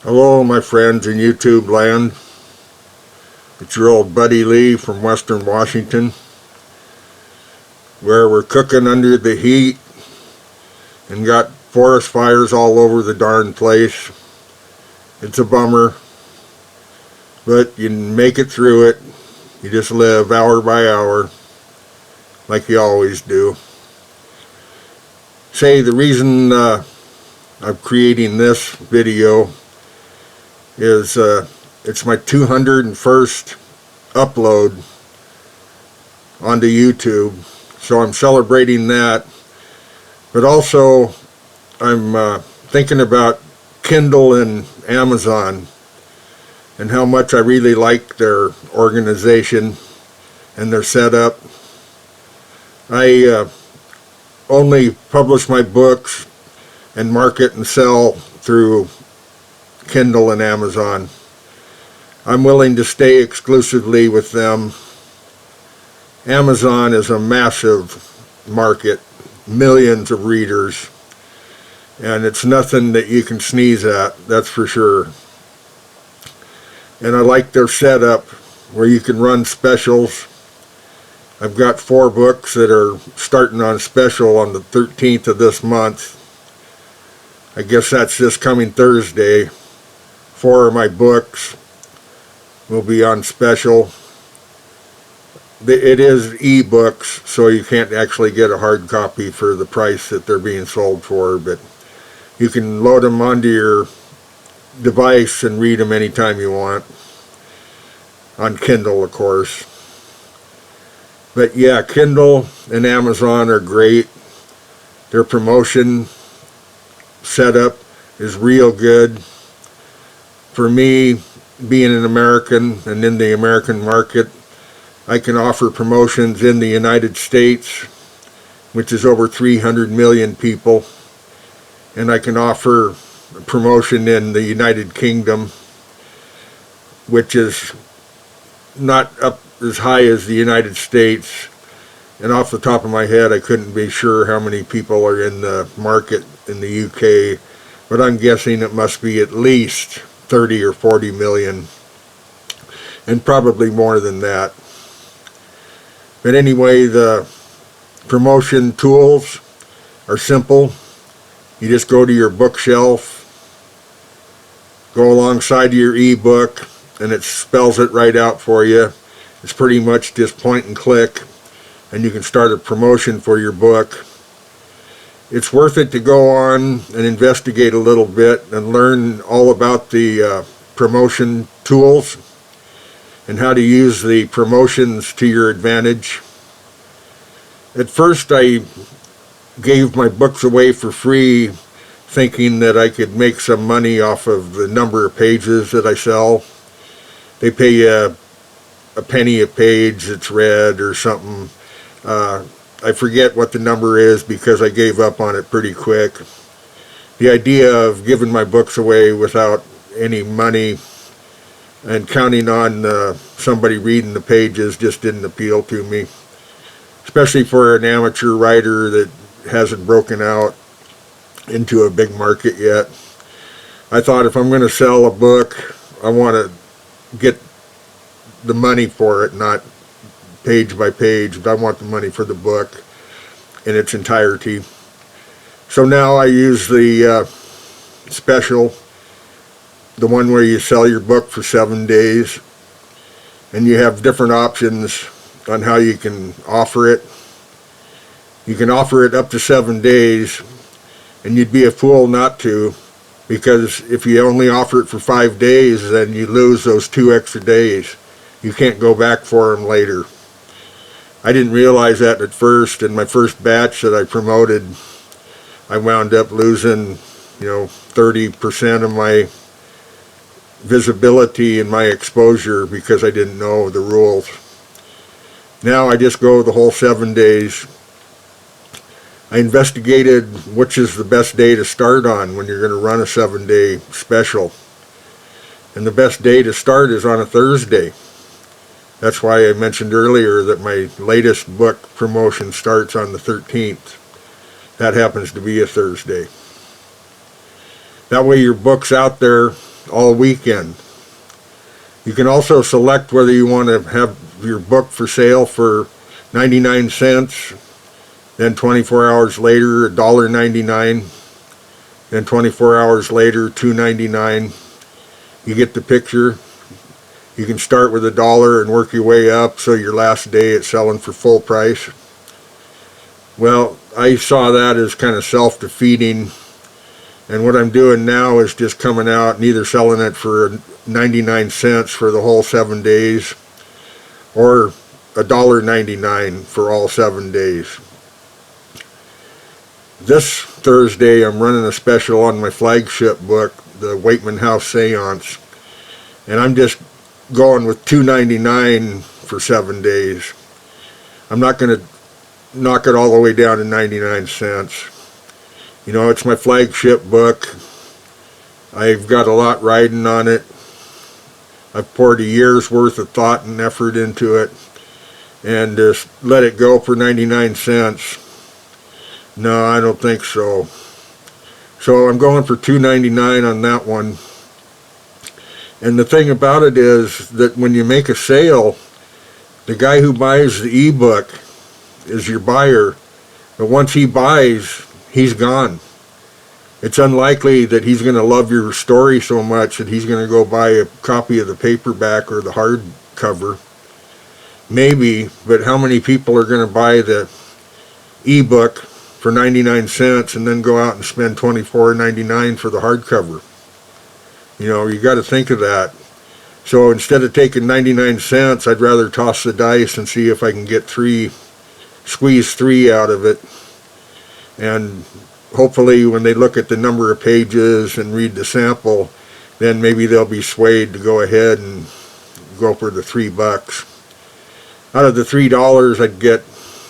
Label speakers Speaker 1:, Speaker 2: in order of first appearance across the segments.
Speaker 1: Hello, my friends in YouTube land. It's your old buddy Lee from Western Washington, where we're cooking under the heat and got forest fires all over the darn place. It's a bummer, but you make it through it. You just live hour by hour, like you always do. Say, the reason I'm creating this video is it's my 201st upload onto YouTube, so I'm celebrating that. But also I'm thinking about Kindle and Amazon and how much I really like their organization and their setup. I only publish my books and market and sell through Kindle and Amazon. I'm willing to stay exclusively with them. Amazon is a massive market, millions of readers, and it's nothing that you can sneeze at, that's for sure. And I like their setup where you can run specials. I've got 4 books that are starting on special on the 13th of this month. I guess that's this coming Thursday. 4 of my books will be on special. It is e-books, so you can't actually get a hard copy for the price that they're being sold for, but you can load them onto your device and read them anytime you want. On Kindle, of course. But yeah, Kindle and Amazon are great. Their promotion setup is real good. For me, being an American and in the American market, I can offer promotions in the United States, which is over 300 million people, and I can offer a promotion in the United Kingdom, which is not up as high as the United States. And off the top of my head, I couldn't be sure how many people are in the market in the UK, but I'm guessing it must be at least 30 or 40 million, and probably more than that. But anyway, the promotion tools are simple. You just go to your bookshelf, go alongside your ebook, and it spells it right out for you. It's pretty much just point and click, and you can start a promotion for your book. It's worth it to go on and investigate a little bit and learn all about the promotion tools and how to use the promotions to your advantage. At first I gave my books away for free, thinking that I could make some money off of the number of pages that I sell. They pay you a penny a page that's read or something. I forget what the number is because I gave up on it pretty quick. The idea of giving my books away without any money and counting on somebody reading the pages just didn't appeal to me, especially for an amateur writer that hasn't broken out into a big market yet. I thought if I'm going to sell a book, I want to get the money for it, not page by page. I want the money for the book in its entirety. So now I use the special, the one where you sell your book for 7 days, and you have different options on how you can offer it. You can offer it up to 7 days, and you'd be a fool not to, because if you only offer it for 5 days, then you lose those 2 extra days. You can't go back for them later. I didn't realize that at first. In my first batch that I promoted, I wound up losing, 30% of my visibility and my exposure because I didn't know the rules. Now I just go the whole 7 days. I investigated which is the best day to start on when you're going to run a 7-day special. And the best day to start is on a Thursday. That's why I mentioned earlier that my latest book promotion starts on the 13th. That happens to be a Thursday. That way your book's out there all weekend. You can also select whether you want to have your book for sale for 99 cents, then 24 hours later $1.99, then 24 hours later $2.99. You get the picture. You can start with $1 and work your way up, so your last day it's selling for full price. Well, I saw that as kind of self-defeating, and what I'm doing now is just coming out and either selling it for 99 cents for the whole 7 days, or $1.99 for all 7 days. This Thursday I'm running a special on my flagship book, the Wakeman House Seance, and I'm just going with $2.99 for 7 days. I'm not going to knock it all the way down to 99 cents. You know, it's my flagship book. I've got a lot riding on it. I've poured a year's worth of thought and effort into it, and just let it go for 99 cents. No, I don't think so. So I'm going for $2.99 on that one. And the thing about it is that when you make a sale, the guy who buys the ebook is your buyer, but once he buys, he's gone. It's unlikely that he's going to love your story so much that he's going to go buy a copy of the paperback or the hardcover. Maybe, but how many people are going to buy the ebook for 99 cents and then go out and spend $24.99 for the hardcover? You know, you got to think of that. So instead of taking 99 cents, I'd rather toss the dice and see if I can get squeeze 3 out of it. And hopefully when they look at the number of pages and read the sample, then maybe they'll be swayed to go ahead and go for the $3. Out of the $3, I'd get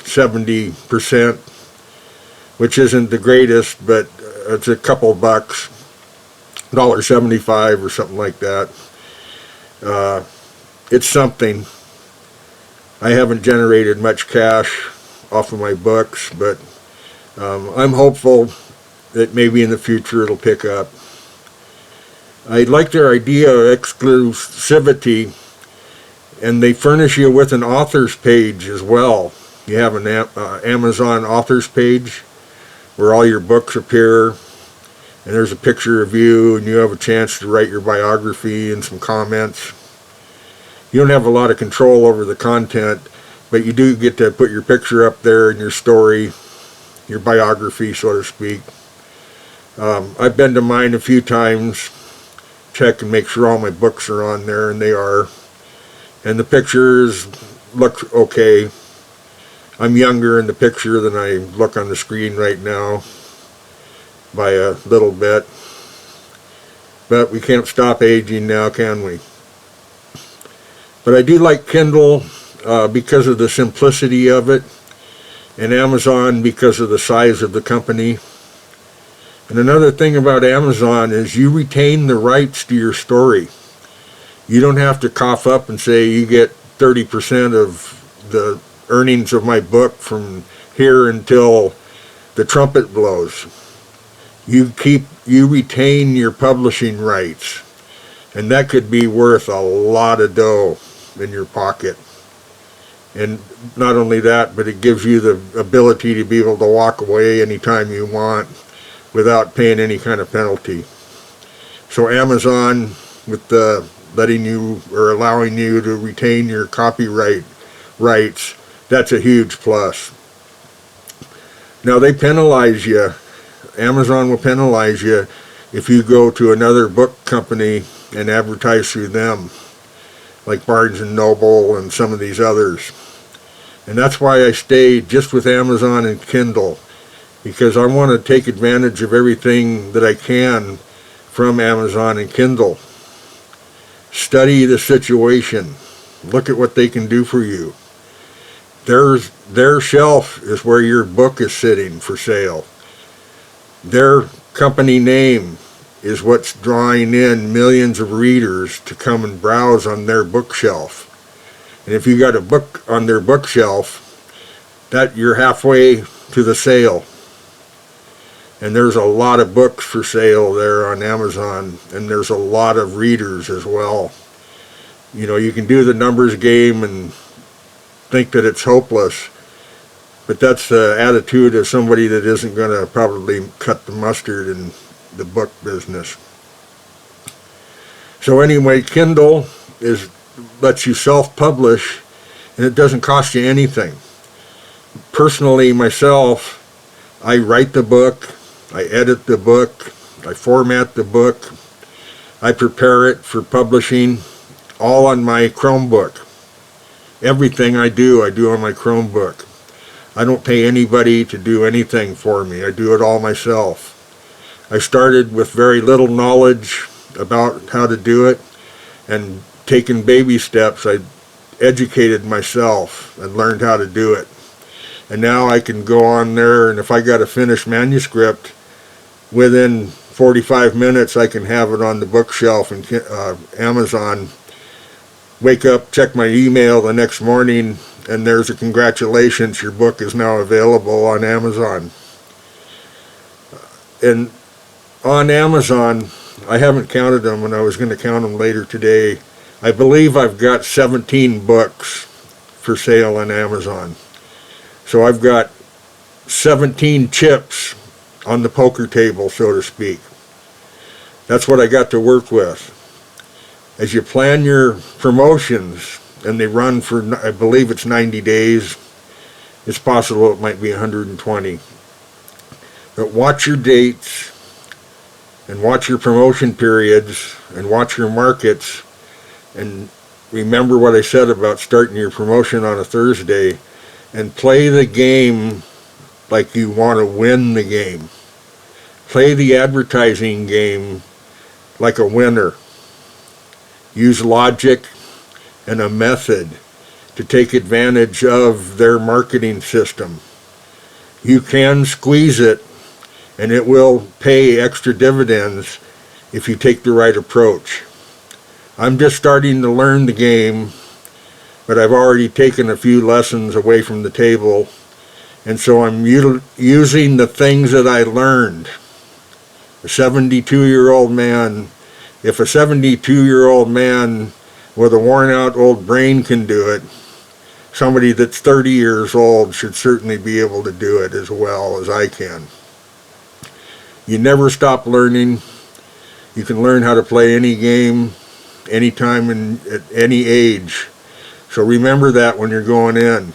Speaker 1: 70%, which isn't the greatest, but it's a couple bucks. $1.75 or something like that. It's something. I haven't generated much cash off of my books, but I'm hopeful that maybe in the future it'll pick up. I like their idea of exclusivity, and they furnish you with an author's page as well. You have an Amazon author's page where all your books appear, and there's a picture of you, and you have a chance to write your biography and some comments. You don't have a lot of control over the content, but you do get to put your picture up there and your story, your biography, so to speak. I've been to mine a few times, check and make sure all my books are on there, and they are. And the pictures look okay. I'm younger in the picture than I look on the screen right now, by a little bit, but we can't stop aging now, can we? But I do like Kindle because of the simplicity of it, and Amazon because of the size of the company. And another thing about Amazon is you retain the rights to your story. You don't have to cough up and say you get 30% of the earnings of my book from here until the trumpet blows. You retain your publishing rights, and that could be worth a lot of dough in your pocket. And not only that, but it gives you the ability to be able to walk away anytime you want without paying any kind of penalty. So Amazon, with letting you or allowing you to retain your copyright rights, that's a huge plus. Now they penalize you. Amazon will penalize you if you go to another book company and advertise through them, like Barnes & Noble and some of these others. And that's why I stay just with Amazon and Kindle, because I want to take advantage of everything that I can from Amazon and Kindle. Study the situation. Look at what they can do for you. Their shelf is where your book is sitting for sale. Their company name is what's drawing in millions of readers to come and browse on their bookshelf. And if you got a book on their bookshelf, that you're halfway to the sale. And there's a lot of books for sale there on Amazon, and there's a lot of readers as well. You know, you can do the numbers game and think that it's hopeless, but that's the attitude of somebody that isn't going to probably cut the mustard in the book business. So anyway, Kindle lets you self-publish, and it doesn't cost you anything. Personally, myself, I write the book, I edit the book, I format the book, I prepare it for publishing, all on my Chromebook. Everything I do on my Chromebook. I don't pay anybody to do anything for me. I do it all myself. I started with very little knowledge about how to do it, and taking baby steps, I educated myself and learned how to do it. And now I can go on there, and if I got a finished manuscript, within 45 minutes I can have it on the bookshelf in Amazon. Wake up, check my email the next morning, and there's a congratulations, your book is now available on Amazon. And on Amazon, I haven't counted them, and I was going to count them later today. I believe I've got 17 books for sale on Amazon. So I've got 17 chips on the poker table, so to speak. That's what I got to work with. As you plan your promotions, and they run for, I believe it's 90 days, it's possible it might be 120. But watch your dates, and watch your promotion periods, and watch your markets, and remember what I said about starting your promotion on a Thursday, and play the game like you want to win the game. Play the advertising game like a winner. Use logic and a method to take advantage of their marketing system. You can squeeze it, and it will pay extra dividends if you take the right approach. I'm just starting to learn the game, but I've already taken a few lessons away from the table, and so I'm using the things that I learned. A 72-year-old man, if a 72-year-old man with a worn-out old brain can do it, somebody that's 30 years old should certainly be able to do it as well as I can. You never stop learning. You can learn how to play any game, anytime and at any age. So remember that when you're going in.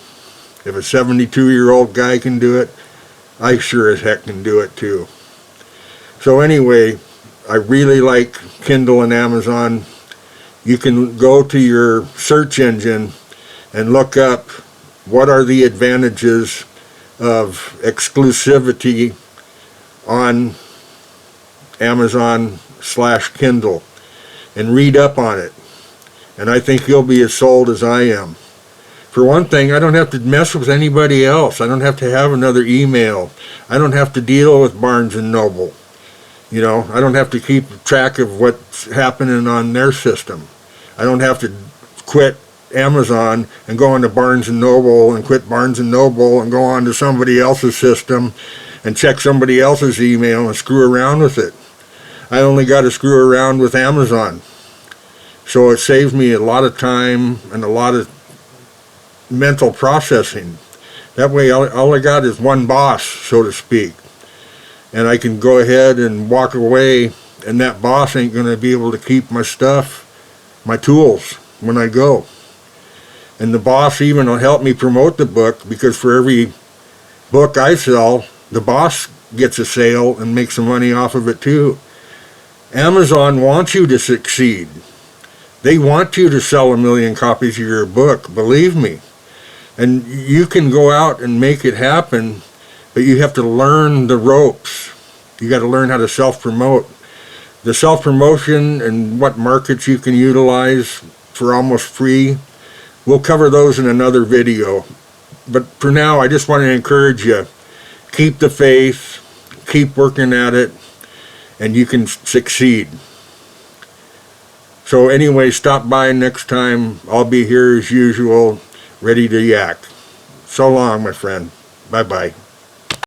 Speaker 1: If a 72-year-old guy can do it, I sure as heck can do it too. So anyway, I really like Kindle and Amazon. You can go to your search engine and look up what are the advantages of exclusivity on Amazon/Kindle, and read up on it. And I think you'll be as sold as I am. For one thing, I don't have to mess with anybody else. I don't have to have another email. I don't have to deal with Barnes & Noble. You know, I don't have to keep track of what's happening on their system. I don't have to quit Amazon and go on to Barnes & Noble and quit Barnes & Noble and go on to somebody else's system and check somebody else's email and screw around with it. I only got to screw around with Amazon. So it saves me a lot of time and a lot of mental processing. That way all I got is one boss, so to speak. And I can go ahead and walk away, and that boss ain't going to be able to keep my stuff, my tools, when I go. And the boss even will help me promote the book, because for every book I sell, the boss gets a sale and makes some money off of it too. Amazon wants you to succeed. They want you to sell 1 million copies of your book, believe me. And you can go out and make it happen, but you have to learn the ropes. You got to learn how to self-promote. The self-promotion and what markets you can utilize for almost free, we'll cover those in another video. But for now, I just want to encourage you, keep the faith, keep working at it, and you can succeed. So anyway, stop by next time. I'll be here as usual, ready to yak. So long, my friend. Bye-bye.